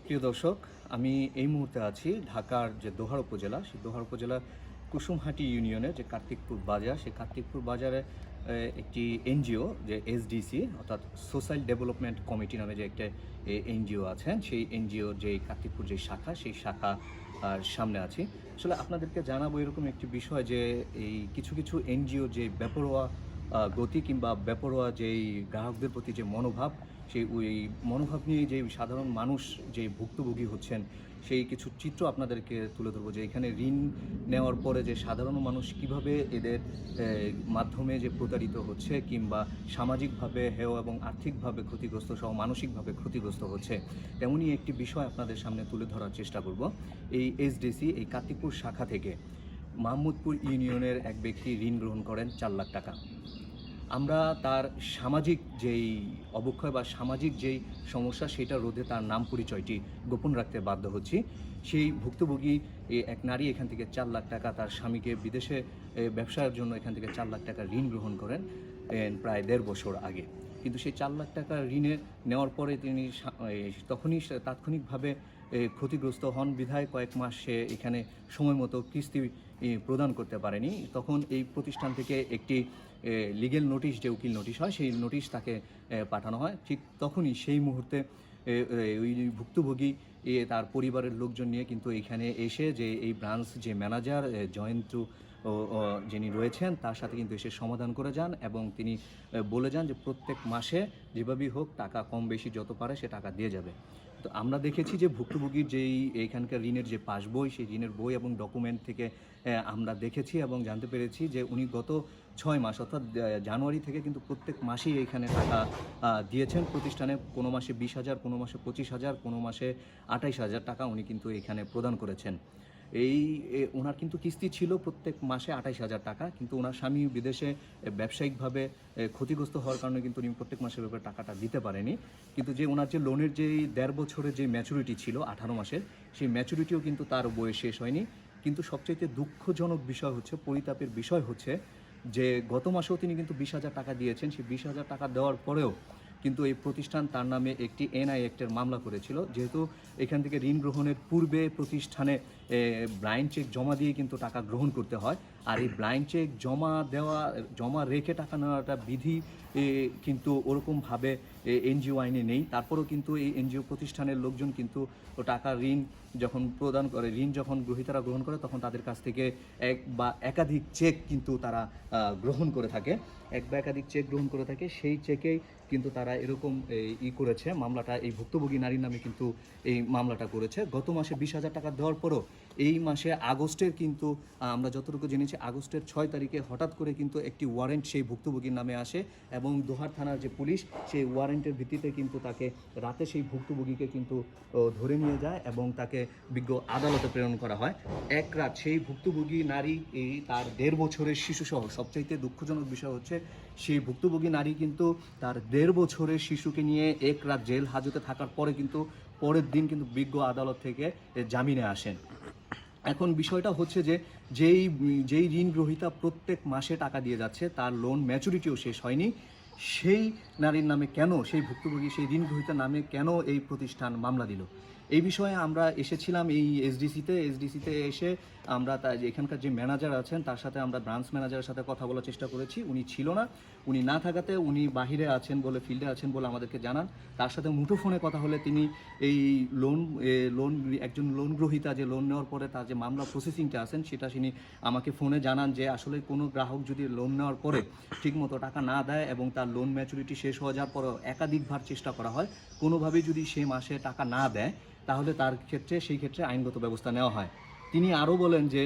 প্রিয় দর্শক, আমি এই মুহূর্তে আছি ঢাকার যে দোহার উপজেলা, সেই দোহার উপজেলা কুসুমহাটি ইউনিয়নে যে কার্তিকপুর বাজার, সেই কার্তিকপুর বাজারে একটি এনজিও যে এসডিসি অর্থাৎ সোশ্যাল ডেভেলপমেন্ট কমিটি নামে যে একটা এনজিও আছেন, সেই এনজিওর যে কার্তিকপুর যে শাখা, সেই শাখা সামনে আছি। আসলে আপনাদেরকে জানাবো এরকম একটি বিষয় যে এই কিছু কিছু এনজিও যে বেপরোয়া গতি কিংবা বেপরোয়া যেই গ্রাহকদের প্রতি যে মনোভাব, সেই ওই মনোভাব নিয়ে যে সাধারণ মানুষ যে ভুক্তভোগী হচ্ছেন, সেই কিছু চিত্র আপনাদেরকে তুলে ধরবো যে এখানে ঋণ নেওয়ার পরে যে সাধারণ মানুষ কিভাবে এদের মাধ্যমে যে প্রতারিত হচ্ছে কিংবা সামাজিকভাবে হেয় এবং আর্থিকভাবে ক্ষতিগ্রস্ত সহ মানসিকভাবে ক্ষতিগ্রস্ত হচ্ছে, তেমনই একটি বিষয় আপনাদের সামনে তুলে ধরার চেষ্টা করব। এই এসডিসি এই কার্তিকপুর শাখা থেকে মাহমুদপুর ইউনিয়নের এক ব্যক্তি ঋণ গ্রহণ করেন 4 লাখ টাকা। আমরা তার সামাজিক যেই অবক্ষয় বা সামাজিক যেই সমস্যা, সেটা রোধে তার নাম পরিচয়টি গোপন রাখতে বাধ্য হচ্ছি। সেই ভুক্তভোগী এক নারী এখান থেকে 4 লাখ টাকা তার স্বামীকে বিদেশে ব্যবসার জন্য এখান থেকে 4 লাখ টাকা ঋণ গ্রহণ করেন প্রায় 1.5 বছর আগে। কিন্তু সেই 4 লাখ টাকা ঋণে নেওয়ার পরে তিনি তখনই তাৎক্ষণিকভাবে ক্ষতিগ্রস্ত হন বিধায় কয়েক মাস সে এখানে সময় মতো কিস্তি প্রদান করতে পারেনি। তখন এই প্রতিষ্ঠান থেকে একটি লিগেল নোটিশ, যে উকিল নোটিশ হয়, সেই নোটিশ তাকে পাঠানো হয়। ঠিক তখনই সেই মুহূর্তে ওই ভুক্তভোগী তার পরিবারের লোকজন নিয়ে কিন্তু এখানে এসে যে এই ব্রাঞ্চ যে ম্যানেজার জয়ন্ত যিনি রয়েছেন, তার সাথে কিন্তু এসে সমাধান করে যান এবং তিনি বলে যান যে প্রত্যেক মাসে যেভাবেই হোক টাকা কম বেশি যত পারে সে টাকা দিয়ে যাবে। তো আমরা দেখেছি যে ভুক্তভোগীর যেই এখানকার ঋণের যে পাসবই, সেই ঋণের বই এবং ডকুমেন্ট থেকে আমরা দেখেছি এবং জানতে পেরেছি যে উনি গত 6 মাস অর্থাৎ জানুয়ারি থেকে কিন্তু প্রত্যেক মাসেই এখানে টাকা দিয়েছেন প্রতিষ্ঠানে। কোনো মাসে 20,000, কোনো মাসে 25,000, কোনো মাসে 28,000 টাকা উনি কিন্তু এখানে প্রদান করেছেন। ওনার কিন্তু কিস্তি ছিল প্রত্যেক মাসে 28,000 টাকা, কিন্তু ওনার স্বামী বিদেশে ব্যবসায়িকভাবে ক্ষতিগ্রস্ত হওয়ার কারণে কিন্তু উনি প্রত্যেক মাসের ব্যাপারে টাকাটা দিতে পারেনি। কিন্তু যে ওনার যে লোনের যেই 1.5 বছরের যে ম্যাচুরিটি ছিল 18 মাসের, সেই ম্যাচুরিটিও কিন্তু তার বয়স শেষ হয়নি। কিন্তু সবচাইতে দুঃখজনক বিষয় হচ্ছে, পরিতাপের বিষয় হচ্ছে যে গত মাসেও তিনি কিন্তু 20,000 টাকা দিয়েছেন। সেই 20,000 টাকা দেওয়ার পরেও কিন্তু এই প্রতিষ্ঠান তার নামে একটি এনআই অ্যাক্টের মামলা করেছিল। যেহেতু এখান থেকে ঋণ গ্রহণের পূর্বে প্রতিষ্ঠানে ব্লাইন্ড চেক জমা দিয়ে কিন্তু টাকা গ্রহণ করতে হয়, আর এই ব্লাইন্ড চেক জমা রেখে টাকা নেওয়াটা বিধি কিন্তু ওরকমভাবে এনজিও আইনে নেই। তারপরেও কিন্তু এই এনজিও প্রতিষ্ঠানের লোকজন কিন্তু টাকা ঋণ যখন প্রদান করে, ঋণ যখন গ্রহীতারা গ্রহণ করে, তখন তাদের কাছ থেকে এক বা একাধিক চেক কিন্তু তারা গ্রহণ করে থাকে, এক বা একাধিক চেক গ্রহণ করে থাকে। সেই চেকেই কিন্তু তারা এরকম করেছে মামলাটা, এই ভুক্তভোগী নারীর নামে কিন্তু এই মামলাটা করেছে। গত মাসে 20,000 টাকা দেওয়ার পরও এই মাসে আগস্টের কিন্তু আমরা যতটুকু জেনেছি, আগস্টের 6 তারিখে হঠাৎ করে কিন্তু একটি ওয়ারেন্ট সেই ভুক্তভোগীর নামে আসে এবং দোহার থানার যে পুলিশ, সেই ওয়ারেন্টের ভিত্তিতে কিন্তু তাকে রাতে সেই ভুক্তভোগীকে কিন্তু ধরে নিয়ে যায় এবং তাকে বিজ্ঞ আদালতে প্রেরণ করা হয়। এক রাত সেই ভুক্তভোগী নারী তার 1.5 বছরের শিশুসহ, সবচাইতে দুঃখজনক বিষয় হচ্ছে সেই ভুক্তভোগী নারী কিন্তু তার 1.5 বছরের শিশুকে নিয়ে এক রাত জেল হাজতে থাকার পরে কিন্তু পরের দিন কিন্তু বিজ্ঞ আদালত থেকে জামিনে আসেন। এখন বিষয়টা হচ্ছে যে যেই ঋণ গ্রহীতা প্রত্যেক মাসে টাকা দিয়ে যাচ্ছে, তার লোন ম্যাচুরিটিও শেষ হয়নি, সেই নারীর নামে কেন, সেই ভুক্তভোগী সেই ঋণ গ্রহীতার নামে কেন এই প্রতিষ্ঠান মামলা দিল? এই বিষয়ে আমরা এসেছিলাম এই এসডিসিতে এসে আমরা এখানকার যে ম্যানেজার আছেন তার সাথে, আমরা ব্রাঞ্চ ম্যানেজারের সাথে কথা বলার চেষ্টা করেছি। উনি ছিল না, উনি না থাকাতে উনি বাহিরে আছেন বলে, ফিল্ডে আছেন বলে আমাদেরকে জানান। তার সাথে মুঠোফোনে কথা হলে তিনি এই একজন লোন গ্রহীতা যে লোন নেওয়ার পরে তার যে মামলা প্রসেসিংটা আছেন, সেটা তিনি আমাকে ফোনে জানান যে আসলে কোনো গ্রাহক যদি লোন নেওয়ার পরে ঠিকমতো টাকা না দেয় এবং তার লোন ম্যাচুরিটি শেষ হয়ে যাওয়ার পরেও একাধিকবার চেষ্টা করা হয়, কোনোভাবেই যদি সে মাসে টাকা না দেয়, তাহলে সেই ক্ষেত্রে আইনগত ব্যবস্থা নেওয়া হয়। তিনি আরও বলেন যে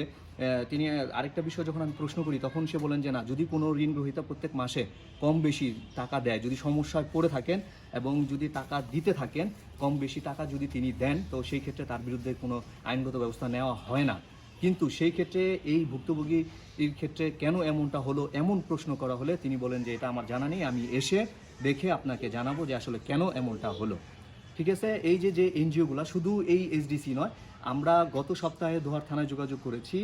তিনি আরেকটা বিষয় যখন আমি প্রশ্ন করি, তখন সে বলেন যে না, যদি কোনো ঋণ গ্রহীতা প্রত্যেক মাসে কম বেশি টাকা দেয়, যদি সমস্যায় পড়ে থাকেন এবং যদি টাকা দিতে থাকেন, কম বেশি টাকা যদি তিনি দেন, তো সেই ক্ষেত্রে তার বিরুদ্ধে কোনো আইনগত ব্যবস্থা নেওয়া হয় না। কিন্তু সেই ক্ষেত্রে এই ভুক্তভোগীর ক্ষেত্রে কেন এমনটা হলো, এমন প্রশ্ন করা হলে তিনি বলেন যে এটা আমার জানা নেই, আমি এসে দেখে আপনাকে জানাবো যে আসলে কেন এমনটা হলো। ঠিক আছে, এই যে এনজিওগুলো, শুধু এই এসডিসি নয়, আমরা গত সপ্তাহে দোহার থানায় যোগাযোগ করেছি।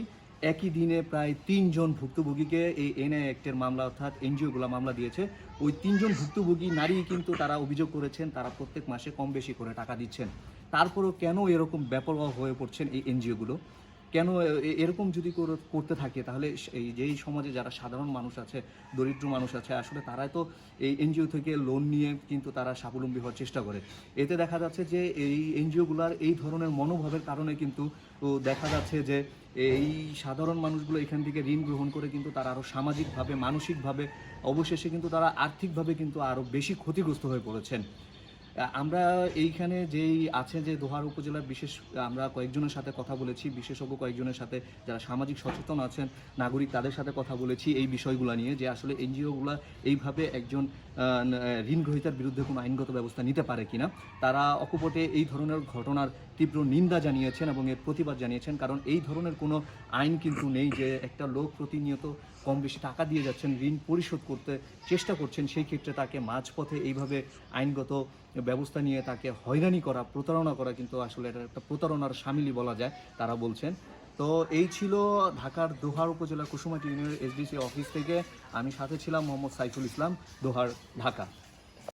একই দিনে প্রায় 3 জন ভুক্তভোগীকে এই এনআই অ্যাক্টের মামলা অর্থাৎ এনজিওগুলো মামলা দিয়েছে। ওই 3 জন ভুক্তভোগী নারী কিন্তু তারা অভিযোগ করেছেন তারা প্রত্যেক মাসে কম বেশি করে টাকা দিচ্ছেন। তারপরেও কেন এরকম বেপরোয়া হয়ে পড়ছেন এই এনজিওগুলো? কেন এরকম যদি করতে থাকে তাহলে এই যেই সমাজে যারা সাধারণ মানুষ আছে, দরিদ্র মানুষ আছে, আসলে তারাই তো এই এনজিও থেকে লোন নিয়ে কিন্তু তারা স্বাবলম্বী হওয়ার চেষ্টা করে। এতে দেখা যাচ্ছে যে এই এনজিওগুলার এই ধরনের মনোভাবের কারণে কিন্তু দেখা যাচ্ছে যে এই সাধারণ মানুষগুলো এখান থেকে ঋণ গ্রহণ করে কিন্তু তারা আরও সামাজিকভাবে, মানসিকভাবে, অবশেষে কিন্তু তারা আর্থিকভাবে কিন্তু আরও বেশি ক্ষতিগ্রস্ত হয়ে পড়েছেন। আমরা এইখানে যেই আছে যে দোহার উপজেলার আমরা কয়েকজনের সাথে কথা বলেছি, বিশেষজ্ঞ কয়েকজনের সাথে যারা সামাজিক সচেতন আছেন, নাগরিক, তাদের সাথে কথা বলেছি এই বিষয়গুলো নিয়ে, যে আসলে এনজিওগুলো এইভাবে একজন ঋণ গ্রহীতার বিরুদ্ধে কোনো আইনগত ব্যবস্থা নিতে পারে কিনা। তারা অকপটে এই ধরনের ঘটনার তীব্র নিন্দা জানিয়েছেন এবং এর প্রতিবাদ জানিয়েছেন, কারণ এই ধরনের কোনো আইন কিন্তু নেই যে একটা লোক প্রতিনিয়ত কম বেশি টাকা দিয়ে যাচ্ছেন, ঋণ পরিশোধ করতে চেষ্টা করছেন, সেই ক্ষেত্রে তাকে মাঝপথে এইভাবে আইনগত ব্যবস্থা নিয়ে তাকে হয়রানি করা, প্রতারণা করা কিন্তু আসলে এটা একটা প্রতারণার শামিলই বলা যায়, তারা বলছেন। তো এই ছিল ঢাকার দোহার উপজেলা কুসুমহাটি ইউনিয়নের এসডিসি অফিস থেকে। আমি সাথে ছিলাম মোহাম্মদ সাইফুল ইসলাম, দোহার, ঢাকা।